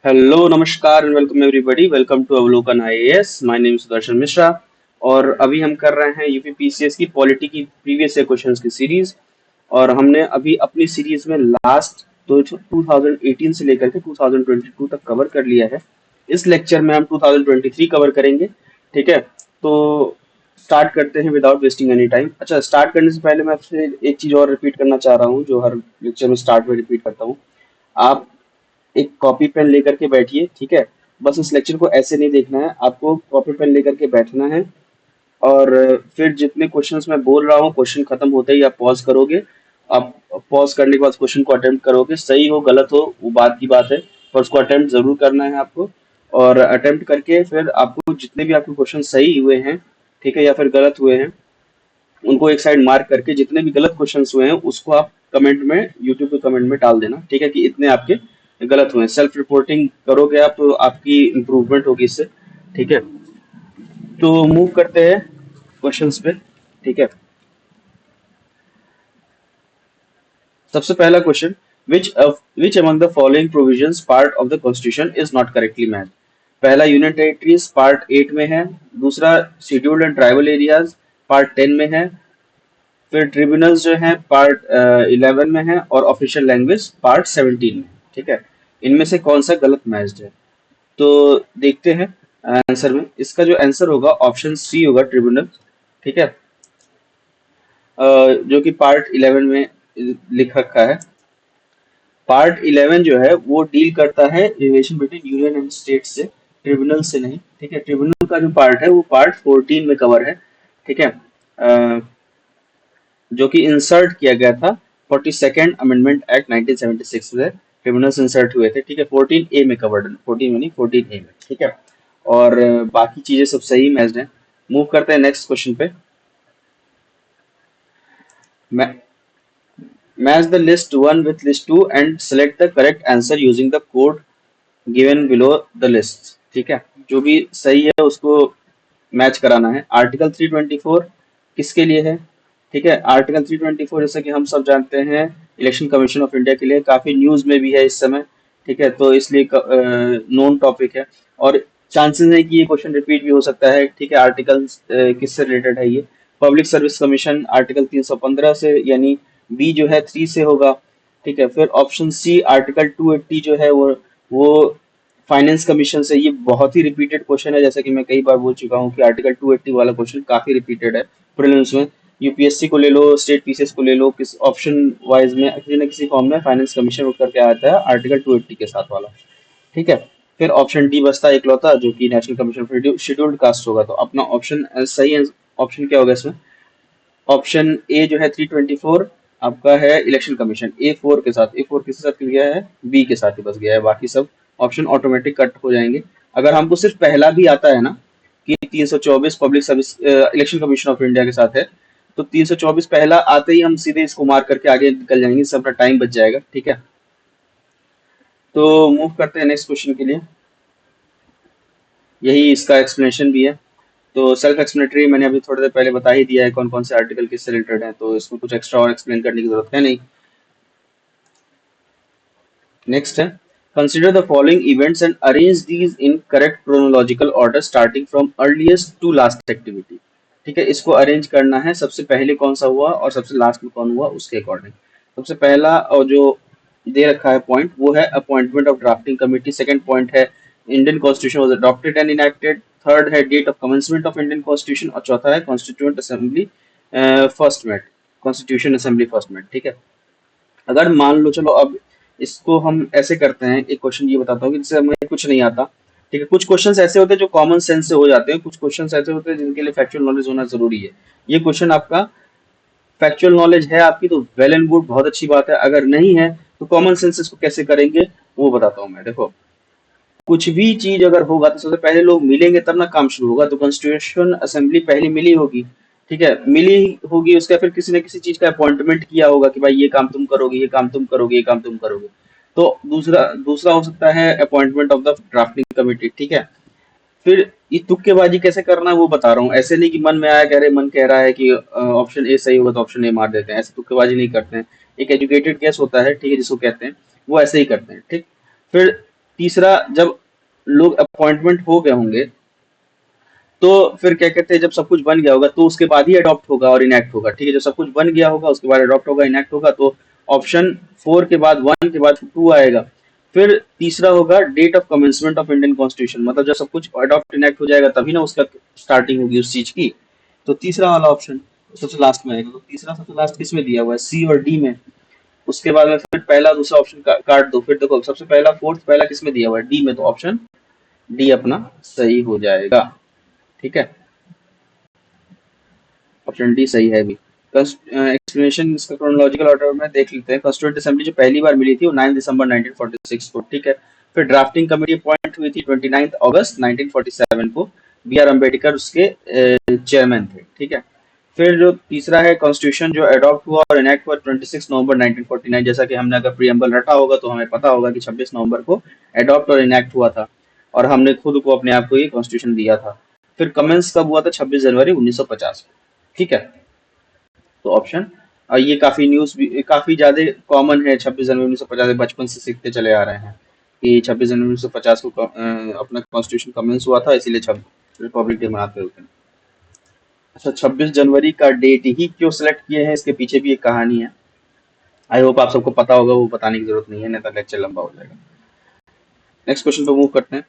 Hello namaskar and welcome everybody. Welcome to Avlokan IAS. My name Sudarshan Mishra. और अभी हम कर रहे हैं यूपीपीसीएस की पॉलिटी की प्रीवियस ईयर क्वेश्चंस की सीरीज। और हमने अभी अपनी सीरीज में लास्ट तो 2018 से लेकर के 2022 तक कवर कर लिया है। इस लेक्चर में हम 2023 कवर करेंगे। ठीक है, तो स्टार्ट करते हैं विदाउट वेस्टिंग एनी टाइम। अच्छा, स्टार्ट करने से पहले मैं आपसे एक चीज और रिपीट करना चाह रहा हूँ जो हर लेक्चर में स्टार्ट में रिपीट करता हूँ। आप एक कॉपी पेन लेकर के बैठिए। ठीक है, बस इस लेक्चर को ऐसे नहीं देखना है, आपको कॉपी पेन लेकर के बैठना है। और फिर जितने क्वेश्चंस मैं बोल रहा हूँ, क्वेश्चन खत्म होते ही आप पॉज करोगे। आप पॉज करने के बाद क्वेश्चन को अटेम्प्ट करोगे, सही हो गलत हो वो बात की बात है, पर उसको अटेम्प्ट जरूर करना है आपको। और अटेम्प्ट करके फिर आपको जितने भी आपके क्वेश्चन सही हुए हैं, ठीक है, या फिर गलत हुए हैं, उनको एक साइड मार्क करके जितने भी गलत क्वेश्चंस हुए हैं उसको आप कमेंट में, यूट्यूब के कमेंट में डाल देना। ठीक है, कि इतने आपके गलत हुए हैं। सेल्फ रिपोर्टिंग करोगे आप तो आपकी इंप्रूवमेंट होगी इससे। ठीक है, तो मूव करते हैं क्वेश्चंस पे। ठीक है, सबसे पहला question, which among the following provisions part of the constitution is not correctly matched. पहला यूनियन टेरिटरीज पार्ट 8 में है। दूसरा scheduled and tribal areas part 10 में है। फिर ट्रिब्यूनल्स जो है पार्ट 11 में है और ऑफिशियल लैंग्वेज पार्ट 17 में। ठीक है, इनमें से कौन सा गलत मैच्ड है? तो देखते हैं आंसर में। इसका जो आंसर होगा ऑप्शन सी होगा, ट्रिब्यूनल। ठीक है, जो कि पार्ट 11 में लिख रखा है। पार्ट 11 जो है वो डील करता है relation between union and state से, ट्रिब्यूनल से नहीं। ठीक है, ट्रिब्यूनल का जो पार्ट है वो पार्ट 14 में कवर है। ठीक है, जो कि इंसर्ट किया गया था 42nd अमेंडमेंट एक्ट 1976 में। ट्रिब्यूनल्स इंसर्ट हुए थे। ठीक है, 14 ए में कवर्ड, 14 में नहीं, 14 ए में। ठीक है, और बाकी चीजें सब सही मैच्ड हैं। मूव करते हैं नेक्स्ट क्वेश्चन पे। Match the list one with list two and select the correct answer using the code given below the list. ठीक है, जो भी सही है उसको मैच कराना है। आर्टिकल 324 किसके लिए है? ठीक है, आर्टिकल 324 जैसा कि हम सब जानते हैं इलेक्शन कमीशन ऑफ इंडिया के लिए, काफी न्यूज में भी है इस समय। ठीक है, तो इसलिए नोन टॉपिक है और चांसेस है कि ये क्वेश्चन रिपीट भी हो सकता है। ठीक है, आर्टिकल किससे रिलेटेड है ये? पब्लिक सर्विस कमीशन आर्टिकल 315 से, यानी बी जो है 3 से होगा। ठीक है, फिर ऑप्शन सी आर्टिकल 280 जो है वो फाइनेंस कमीशन से। ये बहुत ही रिपीटेड क्वेश्चन है, जैसा कि मैं कई बार बोल चुका हूँ कि आर्टिकल 280 वाला क्वेश्चन काफी रिपीटेड है प्रीलिम्स में। यूपीएससी को ले लो, स्टेट पीसीएस को ले लो, किस ऑप्शन वाइज में किसी न किसी फॉर्म में फाइनेंस कमीशन उठ करके आता है आर्टिकल 280 के साथ वाला। ठीक है, फिर ऑप्शन डी बचता है इकलौता, जो कि national commission for scheduled caste होगा। तो अपना ऑप्शन सही ऑप्शन क्या होगा इसमें? ऑप्शन ए जो है 324 आपका है इलेक्शन कमीशन। ए4 के साथ, ए4 किसके साथ गया है? बी के साथ ही बस गया है, बाकी सब ऑप्शन ऑटोमेटिक कट हो जाएंगे। अगर हमको सिर्फ पहला भी आता है ना, कि 324 public service election commission of India के साथ है, तो 324 पहला आते ही हम सीधे इसको मार्क करके आगे निकल जाएंगे, इससे अपना टाइम बच जाएगा। ठीक है, तो मूव करते हैं नेक्स्ट क्वेश्चन के लिए। यही इसका एक्सप्लेनेशन भी है। तो सेल्फ एक्सप्लेनेटरी मैंने अभी थोड़ी देर पहले बता ही दिया है कौन कौन से आर्टिकल किससे रिलेटेड है, तो इसको कुछ एक्स्ट्रा और एक्सप्लेन करने की जरूरत है नहीं। नेक्स्ट है, consider the following events and arrange these in correct chronological order starting from earliest to last activity. ठीक है, इसको अरेंज करना है, सबसे पहले कौन सा हुआ और सबसे लास्ट में कौन हुआ उसके अकॉर्डिंग। सबसे पहला और जो दे रखा है पॉइंट वो है appointment of drafting committee. Second point है Indian constitution was adopted and enacted. Third है date of commencement of Indian constitution. और चौथा है constituent assembly first met, constitution assembly first met. ठीक है, अगर मान लो, चलो अब इसको हम ऐसे करते हैं, एक क्वेश्चन ये बताता हूँ कि जिससे हमें कुछ नहीं आता। ठीक है, कुछ क्वेश्चंस ऐसे होते हैं जो कॉमन सेंस से हो जाते हैं, कुछ क्वेश्चंस ऐसे होते हैं जिनके लिए फैक्चुअल नॉलेज होना जरूरी है। ये क्वेश्चन आपका फैक्चुअल नॉलेज है आपकी तो वेल एंड गुड, बहुत अच्छी बात है। अगर नहीं है तो कॉमन सेंस इसको कैसे करेंगे वो बताता हूँ मैं। देखो, कुछ भी चीज अगर होगा तो सबसे पहले लोग मिलेंगे तब ना काम शुरू होगा। तो कॉन्स्टिट्यूशन असेंबली पहले मिली होगी। ठीक है, मिली होगी, उसका फिर किसी न किसी चीज का अपॉइंटमेंट किया होगा कि भाई ये काम तुम करोगे, ये काम तुम करोगे, ये काम तुम करोगे। तो दूसरा दूसरा हो सकता है appointment of the drafting committee. ठीक है, फिर ये तुक्केबाजी कैसे करना है वो बता रहा हूँ। ऐसे नहीं कि मन में आया, कह रहे मन कह रहा है कि ऑप्शन ए सही होगा तो ऑप्शन ए मार देते हैं, ऐसे तुक्केबाजी नहीं करते हैं। एक एजुकेटेड गेस होता है, ठीक है, जिसको कहते हैं, वो ऐसे ही करते हैं। ठीक, फिर तीसरा, जब लोग अपॉइंटमेंट हो गए होंगे तो फिर क्या कहते हैं, जब सब कुछ बन गया होगा तो उसके बाद ही अडॉप्ट होगा और इनैक्ट होगा। ठीक है, जब सब कुछ बन गया होगा उसके बाद अडॉप्ट होगा, इनैक्ट होगा। तो ऑप्शन 4 के बाद 1 के बाद 2 आएगा। फिर तीसरा होगा date of commencement of Indian constitution, मतलब जब सब कुछ अडॉप्ट इनैक्ट हो जाएगा तभी ना उसका स्टार्टिंग होगी उस चीज की। तो तीसरा वाला ऑप्शन सबसे लास्ट में आएगा। तो तीसरा सबसे लास्ट किस में दिया हुआ है, सी और डी में। उसके बाद में फिर पहला दूसरा ऑप्शन काट दो। फिर देखो सबसे पहला फोर्थ पहला किस में दिया हुआ है, डी में। तो ऑप्शन डी अपना सही हो जाएगा। ठीक है, ऑप्शन डी सही है भी। एक्सप्लेनेशन इसका क्रोनोलॉजिकल ऑर्डर में देख लेते हैं। कॉन्स्टिट्यूंट असेंबली जो पहली बार मिली थी वो 9 दिसंबर 1946 को। ठीक है, फिर ड्राफ्टिंग कमेटी अपॉइंट हुई थी 29 अगस्त 1947 को। बी आर अम्बेडकर उसके चेयरमैन थे। ठीक है, फिर जो तीसरा है, कॉन्स्टिट्यूशन जो अडॉप्ट हुआ और इनैक्ट हुआ 26 नवंबर 1949। जैसा कि हमने अगर प्रीएम्बल रटा होगा तो हमें पता होगा कि 26 नवंबर को अडॉप्ट और इनैक्ट हुआ था और हमने खुद को अपने आप को ये कॉन्स्टिट्यूशन दिया था। फिर कमेंस कब हुआ था, 26 जनवरी 1950 को। ठीक है, तो ऑप्शन ये काफी न्यूज भी काफी ज्यादा कॉमन है। 26 जनवरी 1950 बचपन से सीखते चले आ रहे हैं कि 26 जनवरी 1950 को अपना कॉन्स्टिट्यूशन कमेंस हुआ था, इसीलिए रिपब्लिक डे मनाते होते हैं। अच्छा, 26 जनवरी का डेट ही क्यों सेलेक्ट किए हैं, इसके पीछे भी एक कहानी है। आई होप आप सबको पता होगा, वो बताने की जरूरत नहीं है, नहीं तो लेक्चर लंबा हो जाएगा। नेक्स्ट क्वेश्चन पे मूव करते हैं।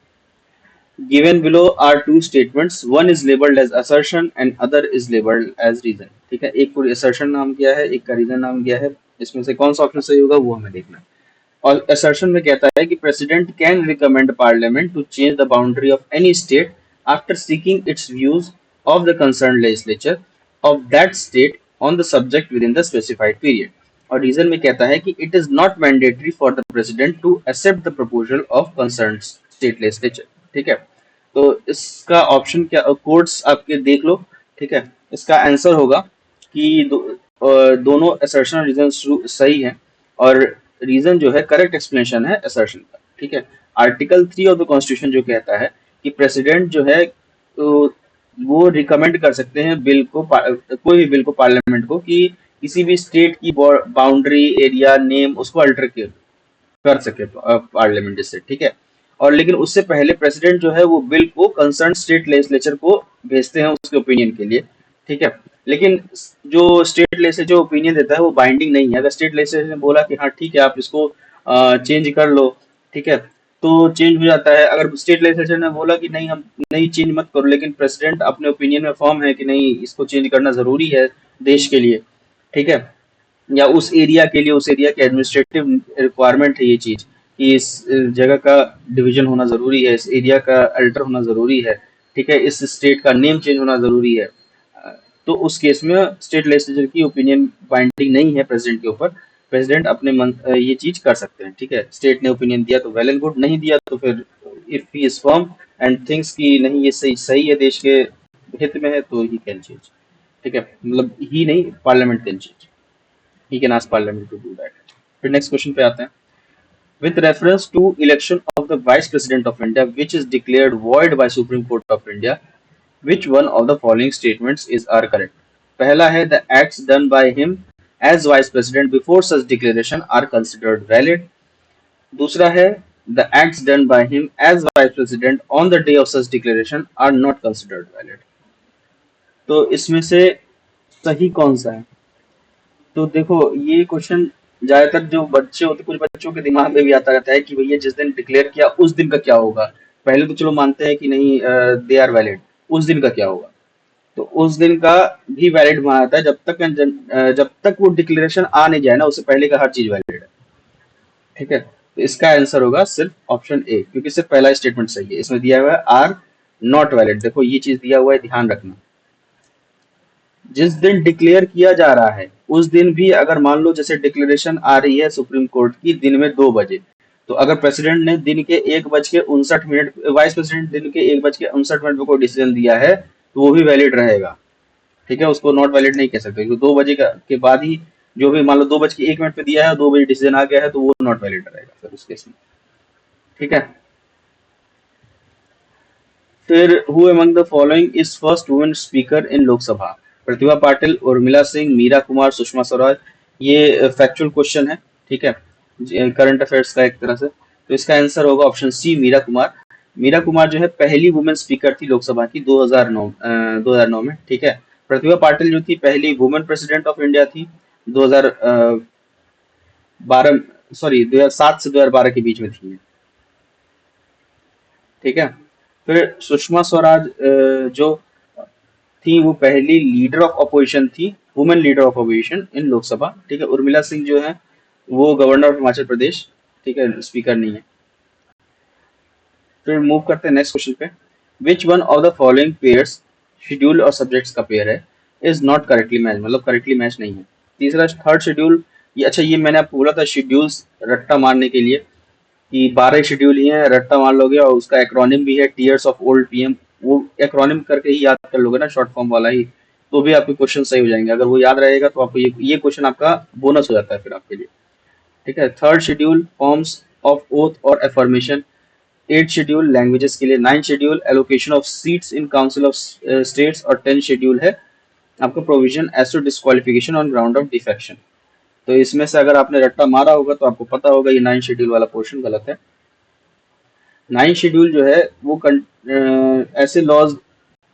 Given below are two statements. One is labeled as assertion and other is labeled as reason. ठीक है, एक पूरी assertion नाम किया है, एक का reason नाम किया है। इसमें से कौन सा ऑप्शन सही होगा वो हमें देखना है। और assertion में कहता है कि president can recommend parliament to change the boundary of any state after seeking its views of the concerned legislature of that state on the subject within the specified period. और रीजन में कहता है कि it is not mandatory for the president to accept the proposal of concern state legislature. ठीक है, तो इसका option क्या, कोड्स आपके देख लो। ठीक है, इसका आंसर होगा कि दोनों असर्शन रीजन सही है और रीजन जो है करेक्ट एक्सप्लेनेशन है असर्शन का। ठीक है, आर्टिकल 3 ऑफ द कॉन्स्टिट्यूशन जो कहता है कि प्रेसिडेंट जो है तो वो रिकमेंड कर सकते हैं बिल को, कोई भी बिल को पार्लियामेंट को, कि किसी भी स्टेट की बाउंड्री एरिया नेम उसको अल्टर कर सके पार्लियामेंट से। ठीक है, और लेकिन उससे पहले प्रेसिडेंट जो है वो बिल को कंसर्न स्टेट लेजिस्लेचर को भेजते हैं उसके ओपिनियन के लिए। ठीक है, लेकिन जो स्टेट लेजिस्लेचर ओपिनियन देता है वो बाइंडिंग नहीं है। अगर स्टेट लेजिस्लेचर ने बोला कि हाँ ठीक है आप इसको चेंज कर लो, ठीक है, तो चेंज हो जाता है। अगर स्टेट लेजिस्लेचर ने बोला कि नहीं हम नहीं चेंज मत करो, लेकिन प्रेसिडेंट अपने ओपिनियन में फर्म है कि नहीं इसको चेंज करना जरूरी है देश के लिए, ठीक है, या उस एरिया के लिए, उस एरिया के एडमिनिस्ट्रेटिव रिक्वायरमेंट है ये चीज कि इस जगह का डिवीजन होना जरूरी है, इस एरिया का अल्टर होना जरूरी है, ठीक है, इस स्टेट का नेम चेंज होना जरूरी है। तो उस केस में स्टेट लेजिस्लेचर की ओपिनियन बाइंडिंग नहीं है प्रेसिडेंट के ऊपर। प्रेसिडेंट अपने ये चीज कर सकते हैं। ठीक है, स्टेट ने ओपिनियन दिया तो वेल एंड गुड, नहीं दिया तो फिर if he is firm and thinks कि नहीं ये सही सही है देश के हित में है तो ही कैन चेंज। ठीक है, मतलब ही नहीं, parliament can change, he can ask parliament to do that. फिर नेक्स्ट क्वेश्चन पे आते हैं। With reference to election of the vice president of India, which is declared void by Supreme Court of India, which one of the following statements is are correct? पहला है the acts done by him as vice president before such declaration are considered valid. दूसरा है the acts done by him as vice president on the day of such declaration are not considered valid. तो इसमें से सही कौन सा है? तो देखो ये क्वेश्चन ज्यादातर जो बच्चे होते, कुछ बच्चों के दिमाग में भी आता रहता है कि भैया जिस दिन डिक्लेयर किया उस दिन का क्या होगा। पहले तो चलो मानते हैं कि नहीं दे आर वैलिड, उस दिन का क्या होगा। तो उस दिन का भी वैलिड माना जाता है जब तक वो डिक्लेरेशन आ नहीं जाए ना, उससे पहले का हर चीज वैलिड है। ठीक है, तो इसका आंसर होगा सिर्फ ऑप्शन ए, क्योंकि सिर्फ पहला स्टेटमेंट सही है। इसमें दिया हुआ है आर नॉट वैलिड। देखो ये चीज दिया हुआ है, ध्यान रखना। जिस दिन डिक्लेयर किया जा रहा है उस दिन भी अगर मान लो जैसे डिक्लेरेशन आ रही है सुप्रीम कोर्ट की दिन में 2 बजे, तो अगर प्रेसिडेंट ने दिन के 1:59, वाइस प्रेसिडेंट दिन के 1:59 पे कोई डिसीजन दिया है तो वो भी वैलिड रहेगा। ठीक है, उसको नॉट वैलिड नहीं कह सकते, क्योंकि 2 बजे के बाद ही जो भी मान लो 2:01 पे दिया है और 2 बजे डिसीजन आ गया है तो वो नॉट वैलिड रहेगा फिर उस केस में। ठीक है, फिर who among the following is first women speaker in Lok Sabha? Pratibha Patil, Urmila Singh, Meira Kumar, Sushma Swaraj. ये फैक्चुअल क्वेश्चन है। ठीक है, करंट अफेयर्स का एक तरह से। तो इसका आंसर होगा ऑप्शन सी, मीरा कुमार। मीरा कुमार जो है पहली वुमेन स्पीकर थी लोकसभा की 2009 में, ठीक है। प्रतिभा पाटिल जो थी पहली वुमेन प्रेसिडेंट ऑफ इंडिया थी 2012, सॉरी 2007 से 2012 के बीच में थी ये, ठीक है। फिर सुषमा स्वराज जो थी वो पहली लीडर ऑफ अपोजिशन थी, women leader of opposition in Lok Sabha, ठीक है। उर्मिला सिंह जो है वो गवर्नर ऑफ हिमाचल प्रदेश, ठीक है, स्पीकर नहीं है। फिर मूव करते हैं नेक्स्ट क्वेश्चन पे। Which one of the following pairs, schedule और सब्जेक्ट्स का पेयर है, इज नॉट करेक्टली मैच, मतलब करेक्टली मैच नहीं है। तीसरा थर्ड शेड्यूल, ये अच्छा ये मैंने आपको बोला था शेड्यूल्स रट्टा मारने के लिए कि 12 शेड्यूल ही है, रट्टा मार लोगे और उसका एक्रोनिम भी है टीयर्स ऑफ ओल्ड पीएम, वो एक्रोनिम करके ही याद कर लोगे ना, शॉर्ट फॉर्म वाला ही, तो भी आपके क्वेश्चन सही हो जाएंगे। अगर वो याद रहेगा तो आपको ये क्वेश्चन आपका बोनस हो जाता है फिर आपके लिए, ठीक है। Third schedule forms of oath और एफर्मेशन, 8 शेड्यूल लैंग्वेजेस के लिए, 9 schedule allocation of seats in council of states, और 10 शेड्यूल है आपका provision as to disqualification on ground of defection. तो इसमें से अगर आपने रट्टा मारा होगा तो आपको पता होगा ये 9 शेड्यूल वाला पोर्शन गलत है। 9 शेड्यूल जो है वो ऐसे लॉज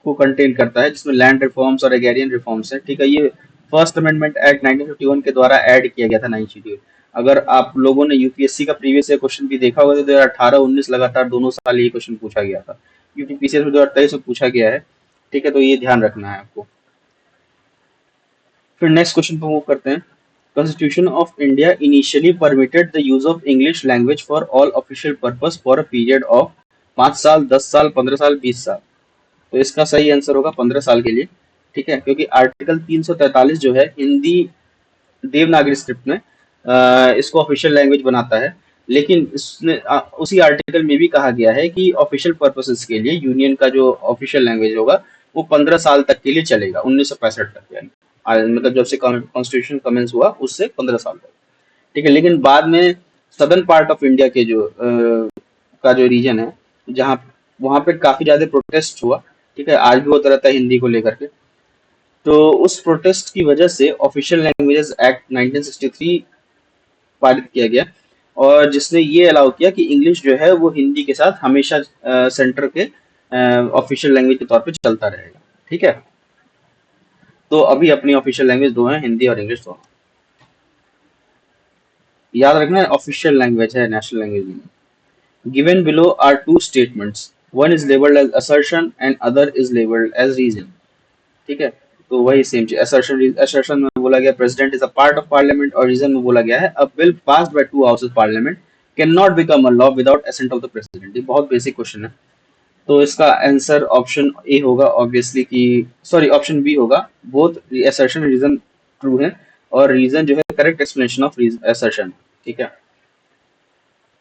को कंटेन करता है जिसमें लैंड रिफॉर्म्स और एग्रेरियन रिफॉर्म्स है, ठीक है। ये फर्स्ट अमेंडमेंट एक्ट 1951 के द्वारा ऐड किया गया था 9 शेड्यूल। अगर आप लोगों ने यूपीएससी का प्रीवियस ईयर क्वेश्चन भी देखा होगा तो 2018-19 लगातार दोनों साल ये क्वेश्चन पूछा गया था, यूपीपीसीएस में 2023 में पूछा गया है, ठीक है। तो ये ध्यान रखना है आपको। फिर नेक्स्ट क्वेश्चन पे मूव करते हैं। Constitution of India initially permitted the use of English language for all official purpose for a period of 5 साल, 10 साल, 15 साल, 20 साल। तो इसका सही आंसर होगा 15 साल के लिए, ठीक है। क्योंकि आर्टिकल 343 जो है हिंदी देवनागरी स्क्रिप्ट में इसको ऑफिशियल लैंग्वेज बनाता है, लेकिन उसी आर्टिकल में भी कहा गया है कि ऑफिशियल पर्पसेस के लिए यूनियन का जो ऑफिशियल लैंग्वेज होगा वो 15 साल तक के लिए चलेगा, 1965 तक, यानी मतलब जब से कॉन्स्टिट्यूशन कमेंस हुआ उससे 15 साल तक, ठीक है। लेकिन बाद में सदर्न पार्ट ऑफ इंडिया के जो का जो रीजन है, जहाँ वहाँ पे काफी ज्यादा प्रोटेस्ट हुआ, ठीक है, आज भी होता रहता है हिंदी को लेकर के। तो उस प्रोटेस्ट की वजह से ऑफिशियल लैंग्वेजेस एक्ट 1963 पारित किया गया, और जिसने ये अलाउ किया कि इंग्लिश जो है वो हिंदी के साथ हमेशा सेंटर के ऑफिशियल लैंग्वेज के तौर पे चलता रहेगा, ठीक है। तो अभी अपनी ऑफिशियल लैंग्वेज दो हैं, हिंदी और इंग्लिश दोनों। याद रखना है ऑफिशियल लैंग्वेज है, नेशनल लैंग्वेज नहीं। Given below are two statements, one is labelled as assertion and other is labelled as reason, ठीक है। तो वही सेम चीज, असर्शन में बोला गया president is a part of parliament, और रीजन में बोला गया है a bill passed by two houses parliament can not become a law without assent of the president. ये बहुत बेसिक क्वेश्चन है। तो इसका आंसर ऑप्शन ए होगा ऑब्वियसली, कि सॉरी ऑप्शन बी होगा, बोथ असर्शन रीजन ट्रू है, और रीजन जो है करेक्ट एक्सप्लेनेशन ऑफ असर्शन, ठीक है।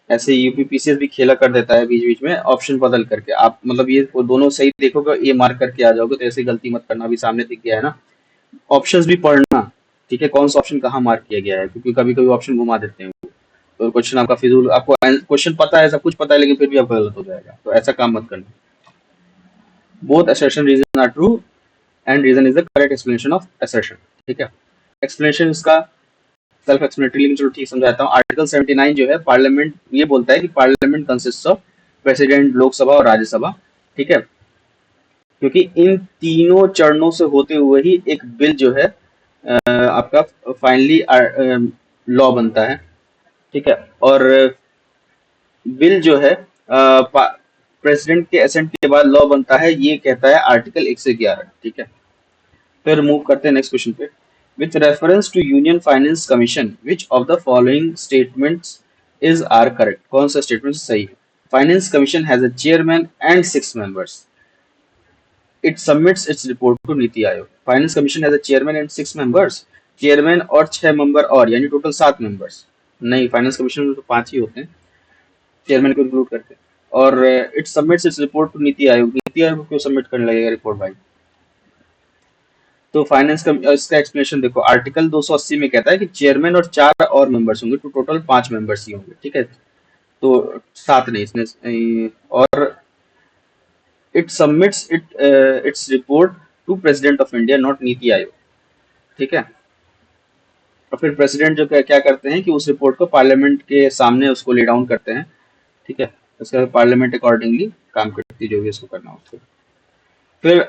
ऐसे यूपीपीसीएस भी खेला कर देता है बीच बीच में ऑप्शन बदल करके, आप मतलब ये दोनों सही देखोगे ये मार्क करके आ जाओगे, तो ऐसी गलती मत करना, अभी सामने दिख गया है ना। ऑप्शंस भी पढ़ना, ठीक है, कौन सा ऑप्शन कहाँ मार्क किया गया है, क्योंकि कभी कभी ऑप्शन घुमा देते हैं वो। तो क्वेश्चन आपका फिजूल, आपको क्वेश्चन पता है, सब कुछ पता है, लेकिन फिर भी आपका गलत हो जाएगा, तो ऐसा काम मत करना। Both assertion reason are true and reason is the correct explanation of assertion, ठीक है। एक्सप्लेनेशन इसका सेल्फ एक्सप्लेनेटरी, लेकिन चलो ठीक समझाता हूँ। आर्टिकल 79 जो है पार्लियामेंट ये बोलता है कि parliament consist of president, Lok Sabha और राज्यसभा, ठीक है। क्योंकि इन तीनों चरणों से होते हुए ही एक बिल जो है आपका फाइनली लॉ बनता है, ठीक है। और बिल जो है प्रेसिडेंट के एसेंट के बाद लॉ बनता है, ये कहता है आर्टिकल 111, ठीक है। फिर मूव करते हैं नेक्स्ट क्वेश्चन पे। With reference to union finance commission which of the following statements is are correct, कौन सा स्टेटमेंट सही है। Finance commission has a chairman and 6 members, it submits its report to Niti Aayog. Finance commission has a chairman and 6 members, chairman और 6 member और, यानी total 7 members. नहीं, finance commission में तो 5 ही होते हैं, चेयरमैन को इंक्लूड करके। और it submits its report to Niti Aayog, NITI Aayog को क्यों सबमिट करने लगेगा रिपोर्ट भाई। तो फाइनेंस का इसका एक्सप्लेनेशन देखो, आर्टिकल 280 में कहता है कि चेयरमैन और 4 और मेंबर्स होंगे, तो टोटल 5 मेंबर्स ही होंगे, ठीक है। तो 7 नहीं इसने, और it submits its report to president of India, not Niti Aayog, ठीक है। और फिर प्रेसिडेंट जो क्या करते हैं कि उस रिपोर्ट को पार्लियामेंट के सामने उसको ले डाउन करते हैं, ठीक है, उसके बाद पार्लियामेंट अकॉर्डिंगली काम करती है, जो भी इसको करना हो उसको। फिर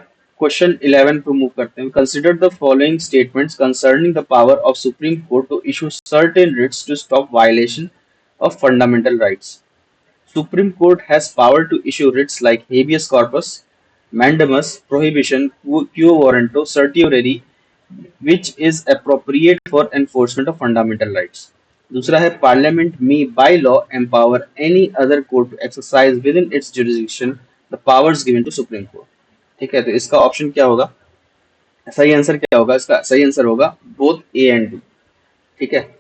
क्वेश्चन 11 पे मूव करते हैं। Consider the following statements concerning the power of supreme court to issue certain writs to stop violation of fundamental rights. Supreme Court has power to issue writs like habeas corpus, mandamus, prohibition, quo warranto, certiorari, which is appropriate for enforcement of fundamental rights. दूसरा है Parliament may by law empower any other court to exercise within its jurisdiction the powers given to Supreme Court. ठीक है, तो इसका option क्या होगा, सही answer क्या होगा, इसका सही आंसर होगा बोथ ए एंड बी। ठीक है,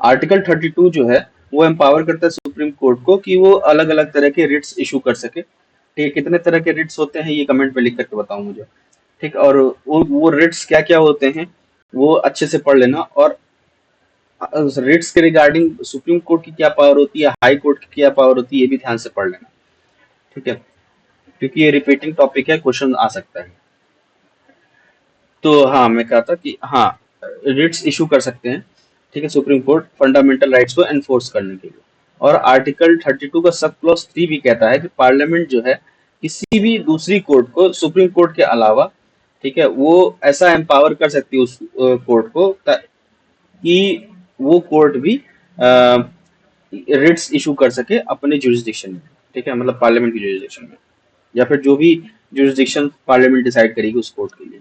आर्टिकल 32 जो है वो एम्पावर करता है सुप्रीम कोर्ट को कि वो अलग अलग तरह के रिट्स इशू कर सके। ठीक है, कितने तरह के रिट्स होते हैं ये कमेंट में लिख करके बताओ मुझे। ठीक, और वो रिट्स क्या क्या होते हैं वो अच्छे से पढ़ लेना, और रिट्स के रिगार्डिंग सुप्रीम कोर्ट की क्या पावर होती है, हाई कोर्ट की क्या पावर होती है, ये भी ध्यान से पढ़ लेना। ठीक है, क्योंकि ये रिपीटिंग टॉपिक है, क्वेश्चन आ सकता है। तो हाँ, मैं कहा था कि हाँ, रिट्स इशू कर सकते हैं, ठीक है, सुप्रीम कोर्ट फंडामेंटल राइट्स को एनफोर्स करने के लिए। और आर्टिकल 32 का सब क्लॉज 3 भी कहता है कि पार्लियामेंट जो है किसी भी दूसरी कोर्ट को सुप्रीम कोर्ट के अलावा, ठीक है, वो ऐसा एम्पावर कर सकती है उस कोर्ट को कि वो कोर्ट भी रिट्स इशू कर सके अपने जुरिस्डिक्शन में। ठीक है, मतलब पार्लियामेंट की जुरिस्डिक्शन में, या फिर जो भी जुरिस्डिक्शन पार्लियामेंट डिसाइड करेगी उस कोर्ट के लिए।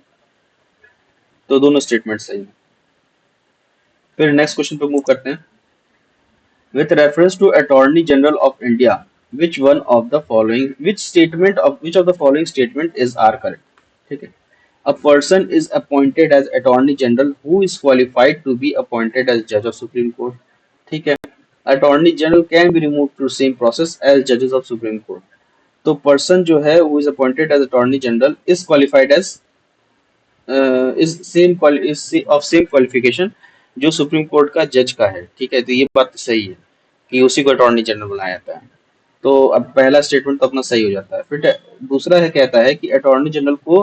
तो दोनों स्टेटमेंट सही है। फिर नेक्स्ट क्वेश्चन पे मूव करते हैं। With reference to attorney general of India, which of the following statement is are correct? ठीक है, a person is appointed as attorney general who is qualified to be appointed as judge of supreme court. ठीक है, attorney general can be removed through same process as judges of supreme court. तो person जो है who is appointed as attorney general is qualified as is of same qualification जो supreme court का जज का है। ठीक है, तो ये बात तो सही है कि उसी को अटॉर्नी जनरल बनाया जाता है। तो अब पहला स्टेटमेंट तो अपना सही हो जाता है। फिर दूसरा है, कहता है कि अटॉर्नी जनरल को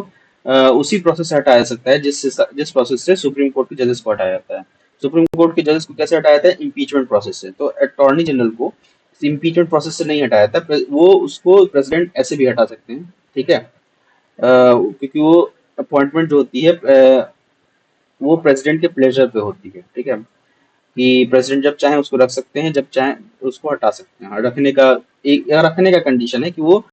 उसी प्रोसेस से हटाया जा सकता है जिस प्रोसेस से सुप्रीम कोर्ट के जजेस को हटाया जाता है। सुप्रीम कोर्ट के जजेस को कैसे हटाया जाता है, इम्पीचमेंट प्रोसेस से। तो अटॉर्नी जनरल को इम्पीचमेंट प्रोसेस से नहीं हटाया जाता, वो उसको प्रेसिडेंट ऐसे भी हटा सकते हैं। ठीक है, क्योंकि वो अपॉइंटमेंट जो होती है वो प्रेसिडेंट के प्लेजर पे होती है। ठीक है, कि प्रेसिडेंट जब चाहे उसको रख सकते हैं, जब चाहे उसको हटा सकते हैं। रखने का कंडीशन है कि वो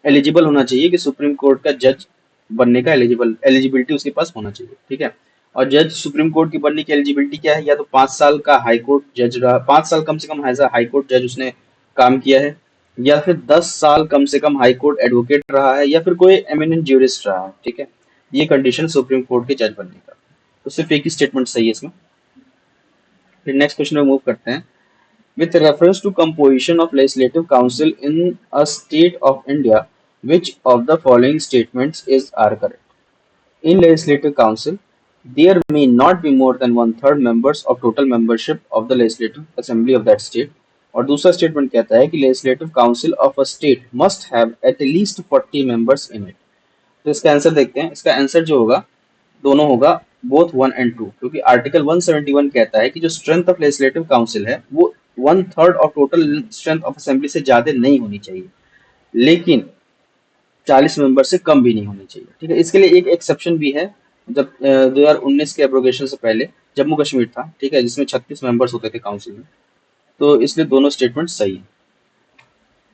एलिजिबल होना चाहिए, कि सुप्रीम कोर्ट का जज बनने का एलिजिबिलिटी उसके पास होना चाहिए। ठीक है, और जज सुप्रीम कोर्ट की बनने की एलिजिबिलिटी क्या है, या तो 5 साल का हाई कोर्ट जज रहा, 5 साल कम से कम एज हाई कोर्ट जज उसने काम किया है, या फिर 10 साल कम से कम हाई कोर्ट एडवोकेट रहा है, या फिर कोई एमिनेंट ज्यूरिस्ट रहा है। ठीक है, ये कंडीशन सुप्रीम कोर्ट के जज बनने का। तो सिर्फ एक ही स्टेटमेंट सही है इसमें। फिर नेक्स्ट क्वेश्चन में मूव करते हैं। With reference to composition of legislative council in a state of India, which of the following statements are correct? In legislative council, there may not be more than one-third members of total membership of the legislative assembly of that state. और दूसरा statement कहता है कि legislative council of a state must have at least 40 members in it. तो इसका answer देखते हैं। इसका आंसर जो होगा दोनों होगा बोथ 1 और 2, क्योंकि आर्टिकल 171 कहता है कि जो स्ट्रेंथ ऑफ लेजिस्लेटिव काउंसिल है वो 1/3 of total strength of assembly से ज्यादा नहीं होनी चाहिए, लेकिन 40 मेंबर से कम भी नहीं होनी चाहिए। ठीक है, इसके लिए एक एक्सेप्शन भी है। जब 2019 के एब्रोगेशन से पहले जम्मू कश्मीर था, ठीक है, जिसमें 36 मेंबर्स होते थे काउंसिल में, तो इसलिए दोनों स्टेटमेंट सही है।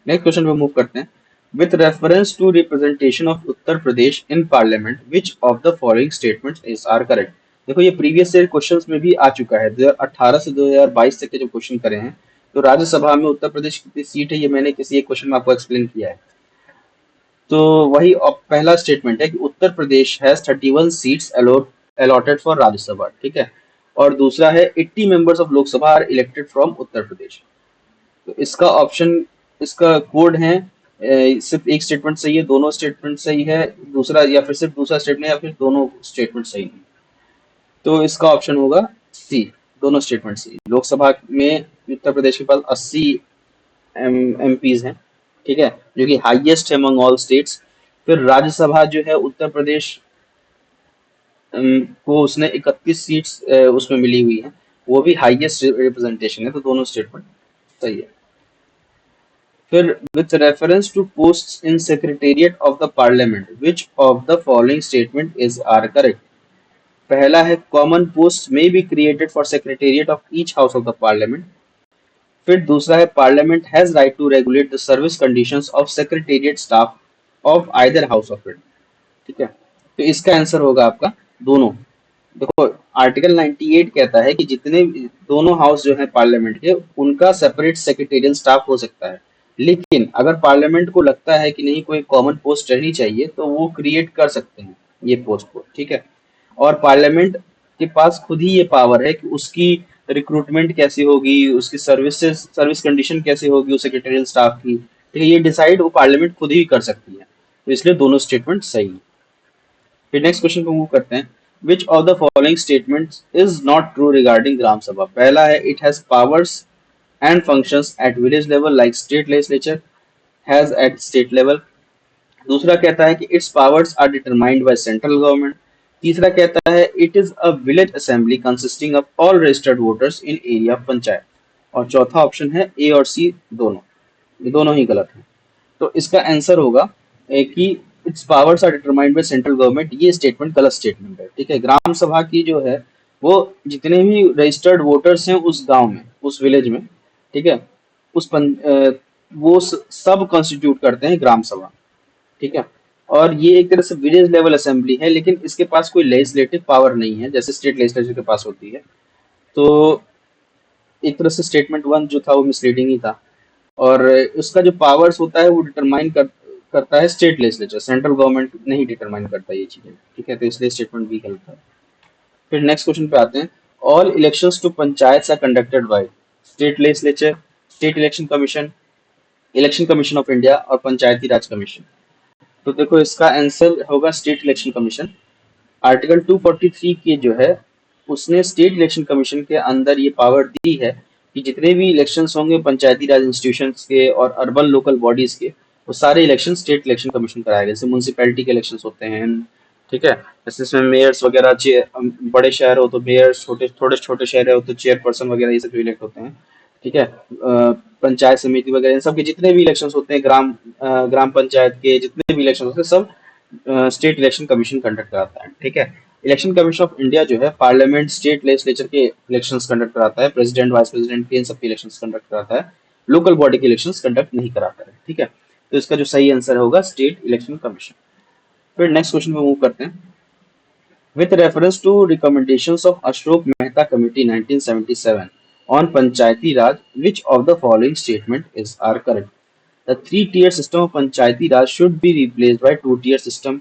नेक्स्ट क्वेश्चन पे मूव करते हैं। With reference to representation of Uttar Pradesh in parliament, which of the following statements is are correct? देखो, ये प्रीवियस ईयर क्वेश्चंस में भी आ चुका है। 2018 से 2022 तक के जो क्वेश्चन करे हैं, तो राज्यसभा में उत्तर प्रदेश की कितनी सीट है ये मैंने किसी एक क्वेश्चन में आपको एक्सप्लेन किया है। तो वही पहला स्टेटमेंट है कि Uttar Pradesh has 31 seats allotted for Rajya Sabha. ठीक है, और दूसरा है 80 members of Lok Sabha are elected from Uttar Pradesh. तो इसका ऑप्शन, इसका कोड है सिर्फ एक स्टेटमेंट सही है, दोनों स्टेटमेंट सही है, दूसरा या फिर सिर्फ दूसरा स्टेटमेंट, या फिर दोनों स्टेटमेंट सही नहीं। तो इसका ऑप्शन होगा सी, दोनों स्टेटमेंट सही। लोकसभा में उत्तर प्रदेश के पास 80 एमपीज हैं, ठीक है, जो कि हाईएस्ट है अमंग ऑल स्टेट्स। फिर राज्यसभा जो है उत्तर प्रदेश को उसने 31 सीट्स उसमें मिली हुई है, वो भी हाईएस्ट रिप्रेजेंटेशन है। तो दोनों स्टेटमेंट सही है। फिर with reference to posts in secretariat of the parliament which of the following statement is are correct. पहला है कॉमन पोस्ट में be created for secretariat of each house of the parliament. फिर दूसरा है parliament has right to regulate the service conditions of secretariat staff of either house of it. ठीक है, तो इसका आंसर होगा आपका दोनों। देखो, आर्टिकल 98 कहता है कि जितने दोनों हाउस जो है पार्लियामेंट के, उनका सेपरेट सेक्रेटेरियल स्टाफ हो सकता है, लेकिन अगर पार्लियामेंट को लगता है कि नहीं कोई कॉमन पोस्ट रहनी चाहिए तो वो क्रिएट कर सकते हैं ये पोस्ट को। ठीक है, और पार्लियामेंट के पास खुद ही ये पावर है कि उसकी रिक्रूटमेंट कैसी होगी, उसकी सर्विस कंडीशन कैसे होगी उस सेक्रेटेरियल स्टाफ की। ठीक है, ये डिसाइड वो पार्लियामेंट खुद ही कर सकती है, तो इसलिए दोनों स्टेटमेंट सही है। फिर नेक्स्ट क्वेश्चन को मूव करते हैं। Which of the following statements is not true regarding Gram Sabha. पहला है it has powers and functions at village level like state legislature has at state level. दूसरा कहता है कि it's powers are determined by central government. तीसरा कहता है it is a village assembly consisting of all registered voters in area of panchayat. और चौथा option है ए और सी दोनों, ये दोनों ही गलत है। तो इसका आंसर होगा कि it's powers are determined by central government. ये स्टेटमेंट गलत स्टेटमेंट है। ठीक है, ग्राम सभा की जो है वो जितने भी रजिस्टर्ड वोटर्स हैं उस गांव में, उस विलेज में, ठीक है, वो सब कॉन्स्टिट्यूट करते हैं ग्राम सभा। ठीक है, और ये एक तरह से विलेज लेवल असेंबली है, लेकिन इसके पास कोई लेजिस्लेटिव पावर नहीं है जैसे स्टेट लेजिस्लेचर के पास होती है। तो एक तरह से स्टेटमेंट वन जो था वो मिसलीडिंग ही था। और उसका जो पावर्स होता है वो करता है स्टेट लेजिस्लेचर, सेंट्रल गवर्नमेंट नहीं डिटरमाइन करता ये चीजें। ठीक है, तो इसलिए स्टेटमेंट बी गलत है। फिर नेक्स्ट क्वेश्चन पे आते हैं। All elections to panchayat are conducted by state legislature, state election commission, election commission of India और पंचायती राज कमीशन। तो देखो इसका आंसर होगा स्टेट इलेक्शन कमीशन। आर्टिकल 243 के जो है उसने स्टेट इलेक्शन कमीशन के अंदर ये पावर दी है कि जितने भी इलेक्शंस होंगे पंचायती राज इंस्टीट्यूशंस के और अर्बन लोकल बॉडीज के, वो सारे इलेक्शन स्टेट इलेक्शन कमीशन कराएगा। जैसे म्यूनसिपैलिटी के इलेक्शंस होते हैं, ठीक है, जैसे इसमें मेयर्स वगैरह, बड़े शहर हो तो मेयर, छोटे छोटे शहर हो तो चेयरपर्सन वगैरह, ये सब जो इलेक्ट होते हैं। ठीक है, पंचायत समिति वगैरह इन सब के जितने भी इलेक्शंस होते हैं, ग्राम पंचायत के जितने भी इलेक्शन होते हैं, सब स्टेट इलेक्शन कमीशन कंडक्ट कराता है। ठीक है, इलेक्शन कमीशन ऑफ इंडिया जो है पार्लियामेंट, स्टेट लेजिस्लेचर के इलेक्शंस कंडक्ट कराता है, प्रेसिडेंट वाइस प्रेसिडेंट के इन सब के इलेक्शंस कंडक्ट कराता है, लोकल बॉडी के इलेक्शंस कंडक्ट नहीं कराता है। ठीक है, तो इसका जो सही आंसर होगा स्टेट इलेक्शन कमीशन। फिर नेक्स्ट क्वेश्चन पे मूव करते हैं। With reference to recommendations of Ashok Mehta Committee 1977 on Panchayati Raj, which of the following statement are correct? The three-tier system of Panchayati Raj should be replaced by two-tier system.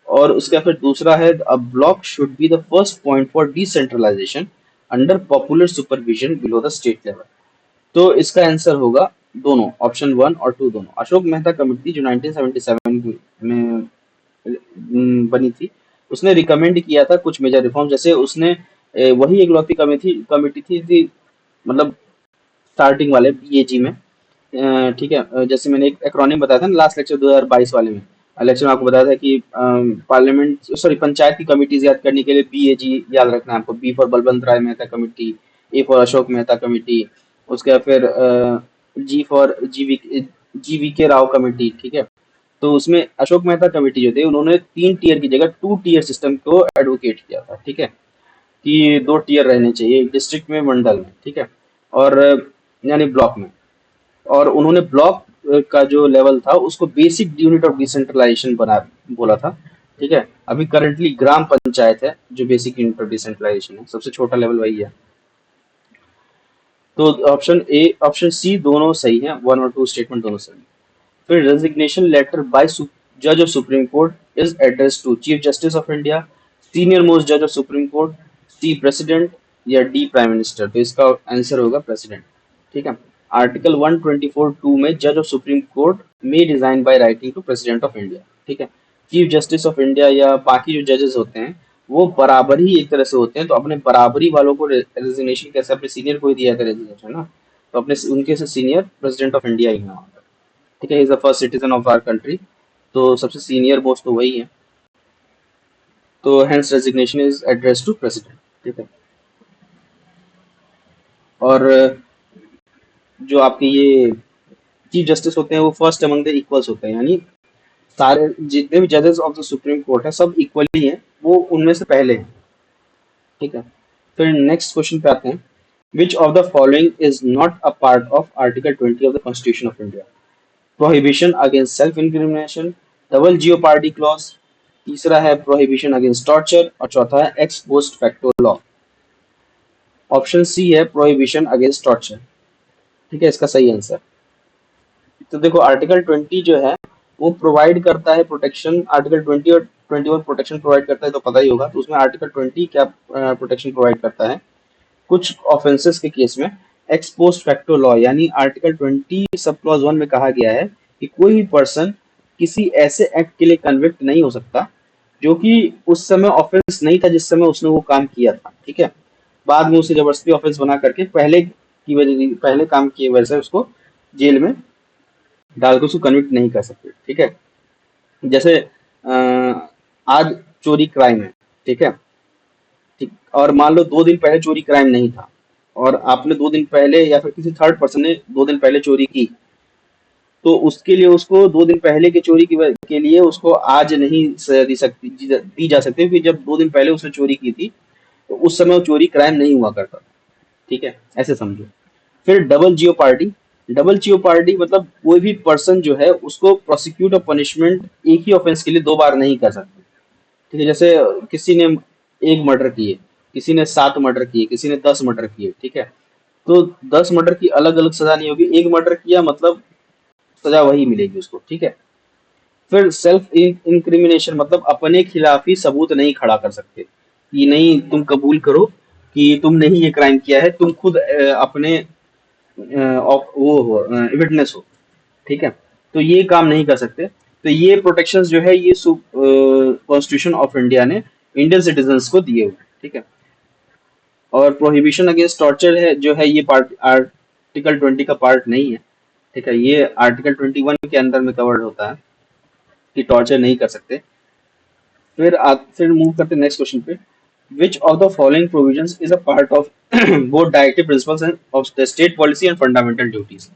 और उसका फिर दूसरा है a block should be the first point for decentralization under popular supervision below the state level. तो इसका answer होगा दोनों, option one और टू दोनों। अशोक मेहता कमेटी जो 1977 में बनी थी, उसने रिकमेंड किया था कुछ मेजर रिफॉर्म। जैसे उसने वही एक लौती कमेटी थी मतलब स्टार्टिंग वाले बीएजी में। ठीक है, जैसे मैंने एक एक्रोनिम बताया था ना लास्ट लेक्चर 2022 वाले में, लेक्चर में आपको बताया था कि पार्लियामेंट सॉरी पंचायत की कमिटीज याद करने के लिए बीएजी याद रखना है आपको। B for Balwant Rai Mehta committee, A for Ashok Mehta committee, उसके बाद फिर जी फॉर जीवी के राव कमेटी। ठीक है, तो उसमें अशोक मेहता कमेटी जो थे उन्होंने 3 टियर की जगह 2 टियर सिस्टम को एडवोकेट किया था। ठीक है, कि 2 टियर रहने चाहिए, डिस्ट्रिक्ट में, मंडल में। ठीक है, और यानी ब्लॉक में। और उन्होंने ब्लॉक का जो लेवल था उसको बेसिक यूनिट ऑफ डिसेंट्रलाइजेशन बना बोला था। ठीक है, अभी करंटली ग्राम पंचायत है जो बेसिक यूनिट ऑफ डिसेंट्रलाइजेशन है, सबसे छोटा लेवल वही है। तो ऑप्शन ए ऑप्शन सी दोनों सही है, वन और टू स्टेटमेंट दोनों सही है। फिर रेजिग्नेशन लेटर बाय जज of supreme court is address to chief justice of India, senior most जज of supreme court, C president या डी प्राइम मिनिस्टर। तो इसका आंसर होगा प्रेसिडेंट। ठीक है, आर्टिकल 124(2) में जज ऑफ सुप्रीम कोर्ट में resign by writing to president of India. ठीक है, चीफ जस्टिस ऑफ इंडिया या बाकी जो जजेस होते हैं वो बराबर ही एक तरह से होते हैं, तो अपने बराबरी वालों को रेजिग्नेशन कैसे अपने सीनियर को ही दिया था रेजिग्नेशन ना, तो अपने उनके से सीनियर प्रेसिडेंट ऑफ इंडिया ही है। ठीक है, is the first citizen of our country, तो सबसे सीनियर मोस्ट तो वही है, तो hence resignation is address to president. ठीक है, और जो आपके ये चीफ जस्टिस होते हैं वो फर्स्ट अमंग द इक्वल्स होते हैं, यानी सारे जितने भी जजेस ऑफ द सुप्रीम कोर्ट है सब इक्वली हैं, वो उनमें से पहले हैं। ठीक है, फिर नेक्स्ट क्वेश्चन पे आते हैं। Which of the following is not a part of article 20 of the constitution of India? Prohibition against self incrimination, double jeopardy clause, तीसरा है प्रोहिबिशन अगेंस्ट टॉर्चर, और चौथा है ex post facto law. Option C है prohibition against torture. ठीक है, इसका सही आंसर। तो देखो आर्टिकल 20 जो है वो प्रोवाइड करता है प्रोटेक्शन, आर्टिकल 20 और 21 प्रोटेक्शन प्रोवाइड करता है तो पता ही होगा। तो उसमें आर्टिकल 20 क्या प्रोटेक्शन प्रोवाइड करता है? कुछ ऑफेंसेस के केस में एक्स पोस्ट फैक्टो लॉ, यानी आर्टिकल 20 सब क्लॉज 1 में कहा गया है कि कोई भी पर्सन किसी ऐसे एक्ट के लिए कन्विक्ट नहीं हो सकता जो कि उस समय ऑफेंस नहीं था जिस समय उसने वो काम किया था। ठीक है, बाद में उसे जबरदस्ती ऑफेंस बना करके पहले काम की वजह से उसको जेल में डाल के उसको कन्विक्ट नहीं कर सकते। ठीक है, जैसे आज चोरी क्राइम है, ठीक है, ठीक, और मान लो 2 दिन पहले चोरी क्राइम नहीं था, और आपने 2 दिन पहले या फिर किसी थर्ड पर्सन ने 2 दिन पहले चोरी की, तो उसके लिए उसको 2 दिन पहले की चोरी के लिए उसको आज नहीं सजा दी जा सकती, क्योंकि जब 2 दिन पहले उसने चोरी की थी तो उस समय वो चोरी क्राइम नहीं हुआ करता था। ठीक है, ऐसे समझो। फिर डबल जियो पार्टी मतलब कोई भी पर्सन जो है उसको प्रोसिक्यूट और पनिशमेंट एक ही ऑफेंस के लिए 2 बार नहीं कर सकते। ठीक है, जैसे किसी ने 1 मर्डर किए, किसी ने 7 मर्डर किए, किसी ने 10 मर्डर किए। ठीक है, तो 10 मर्डर की अलग अलग सजा नहीं होगी, 1 मर्डर किया मतलब सजा वही मिलेगी उसको। ठीक है, फिर सेल्फ इंक्रिमिनेशन मतलब अपने खिलाफ ही सबूत नहीं खड़ा कर सकते कि नहीं तुम कबूल करो कि तुमने ही ये क्राइम किया है, तुम खुद अपने वो हो विटनेस हो। ठीक है, तो ये काम नहीं कर सकते। तो ये प्रोटेक्शन जो है ये कॉन्स्टिट्यूशन ऑफ इंडिया ने इंडियन सिटीजन्स को दिए हुए हैं। ठीक है, और प्रोहिबिशन अगेंस्ट टॉर्चर है जो है ये पार्ट आर्टिकल 20 का पार्ट नहीं है। ठीक है, ये आर्टिकल 21 के अंदर में कवर्ड होता है कि टॉर्चर नहीं कर सकते। फिर मूव करते हैं नेक्स्ट क्वेश्चन पे। Which of the following provisions is a part of both directive principles and of the state policy and fundamental duties?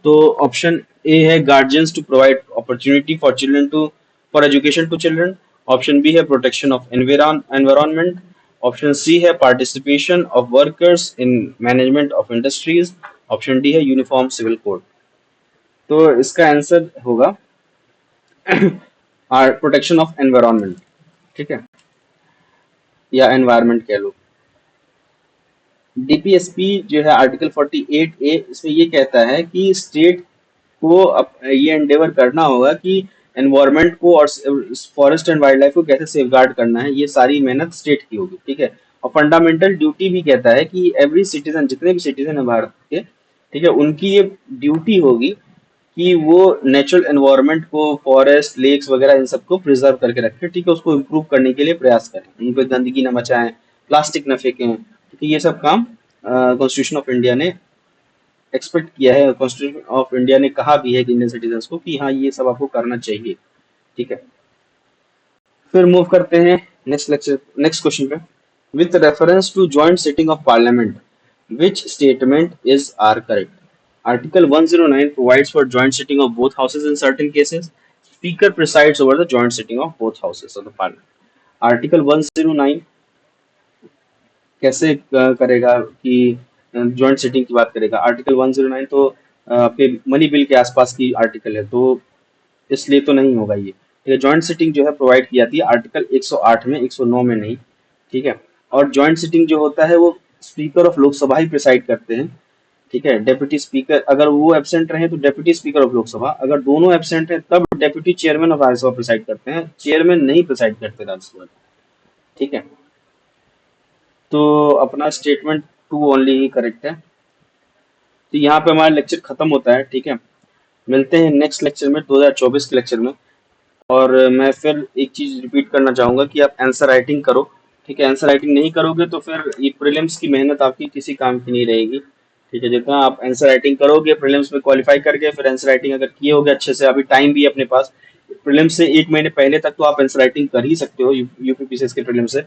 तो ऑप्शन ए है guardians to provide opportunity for children to for education to children. Option B है protection of environment. Option C है participation of workers in management of industries. Option D है uniform civil code. तो इसका answer होगा protection of environment. ठीक है, या environment कह लो। डीपीएसपी जो है आर्टिकल 48A इसमें ये कहता है कि स्टेट को ये एंडेवर करना होगा कि एनवायरनमेंट को और फॉरेस्ट एंड वाइल्ड लाइफ को कैसे सेफगार्ड करना है, ये सारी मेहनत स्टेट की होगी। ठीक है, और फंडामेंटल ड्यूटी भी कहता है कि एवरी सिटीजन, जितने भी सिटीजन है भारत के, ठीक है, उनकी ये ड्यूटी होगी कि वो नेचुरल एनवायरनमेंट को, फॉरेस्ट, लेक्स वगैरह इन सबको प्रिजर्व करके रखें। ठीक है, उसको इम्प्रूव करने के लिए प्रयास करें, उन पर गंदगी न मचाएं, प्लास्टिक न फेंकें। ठीक है, ये सब काम कॉन्स्टिट्यूशन ऑफ इंडिया ने एक्सपेक्ट किया है, कॉन्स्टिट्यूशन ऑफ इंडिया ने कहा भी है कि इंडियन सिटीजन को कि हाँ ये सब आपको करना चाहिए। ठीक है, फिर मूव करते हैं नेक्स्ट क्वेश्चन पे। With reference to joint sitting of parliament which statement is are correct? Article 109 provides for joint sitting of both houses in certain cases. Speaker presides over the joint sitting of both houses of the parliament. Article 109 कैसे करेगा कि joint sitting की बात करेगा? Article 109 तो आपके money bill के आसपास की आर्टिकल है, तो इसलिए तो नहीं होगा ये जॉइंट सिटिंग जो है प्रोवाइड की जाती है आर्टिकल 108 में, 109 में नहीं। ठीक है, और जॉइंट सिटिंग जो होता है वो speaker of Lok Sabha he preside करते हैं। ठीक है, डेप्यूटी स्पीकर अगर वो एब्सेंट रहे तो डेप्यूटी स्पीकर ऑफ लोकसभा, अगर दोनों एब्सेंट हैं तब deputy chairman of Rajya Sabha preside करते हैं, चेयरमैन नहीं प्रिसाइड करते राज्यसभा। ठीक है, तो अपना स्टेटमेंट 2 ओनली ही करेक्ट है। तो यहाँ पे हमारा लेक्चर खत्म होता है। ठीक है, मिलते हैं नेक्स्ट लेक्चर में, 2024 के लेक्चर में। और मैं फिर एक चीज रिपीट करना चाहूंगा कि आप आंसर राइटिंग करो। ठीक है, आंसर राइटिंग नहीं करोगे तो फिर ये प्रीलिम्स की मेहनत आपकी किसी काम की नहीं रहेगी। ठीक है, जितना आप आंसर राइटिंग करोगे प्रीलिम्स में क्वालिफाई करके, फिर आंसर राइटिंग अगर किए होगे अच्छे से, अभी टाइम भी है अपने पास, प्रीलिम्स से 1 महीने पहले तक तो आप आंसर राइटिंग कर ही सकते हो, यूपीपीसीएस के प्रीलिम्स से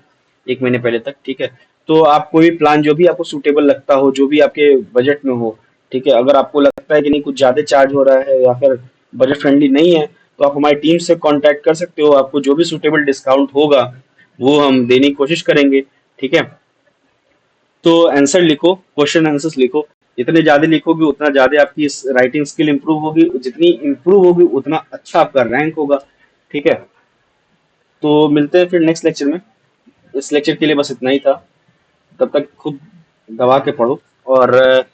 1 महीने पहले तक। ठीक है, तो आप कोई प्लान जो भी आपको सूटेबल लगता हो, जो भी आपके बजट में हो, ठीक है, अगर आपको लगता है कि नहीं कुछ ज्यादा चार्ज हो रहा है या फिर बजट फ्रेंडली नहीं है, तो आप हमारी टीम से कांटेक्ट कर सकते हो। आपको जो भी सुटेबल डिस्काउंट होगा वो हम देने की कोशिश करेंगे। ठीक है, तो आंसर लिखो, क्वेश्चन आंसर्स लिखो। जितने ज्यादा लिखोगे उतना ज्यादा आपकी राइटिंग स्किल इंप्रूव होगी, जितनी इंप्रूव होगी उतना अच्छा आपका रैंक होगा। ठीक है, तो मिलते हैं फिर नेक्स्ट लेक्चर में। इस लेक्चर के लिए बस इतना ही था। तब तक खूब दबा के पढ़ो। और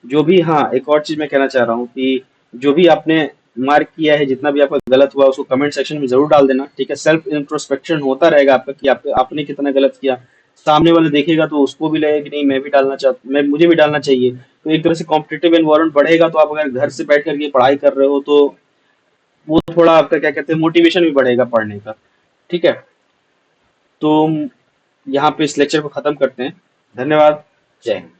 जो भी, हाँ, एक और चीज मैं कहना चाह रहा हूँ कि जो भी आपने मार्क किया है, जितना भी आपका गलत हुआ उसको कमेंट सेक्शन में जरूर डाल देना। ठीक है, सेल्फ इंट्रोस्पेक्शन होता रहेगा आपका कि आपने कितना गलत किया। सामने वाला देखेगा तो उसको भी लगेगा कि नहीं, मैं भी डालना चाहता, मैं मुझे भी डालना चाहिए। तो एक तरह से कॉम्पिटिटिव एनवायरनमेंट बढ़ेगा। तो आप अगर घर से बैठ करके पढ़ाई कर रहे हो तो वो थोड़ा आपका क्या कहते हैं, मोटिवेशन भी बढ़ेगा पढ़ने का। ठीक है, तो यहाँ पे इस लेक्चर को खत्म करते हैं। धन्यवाद। जय हिंद।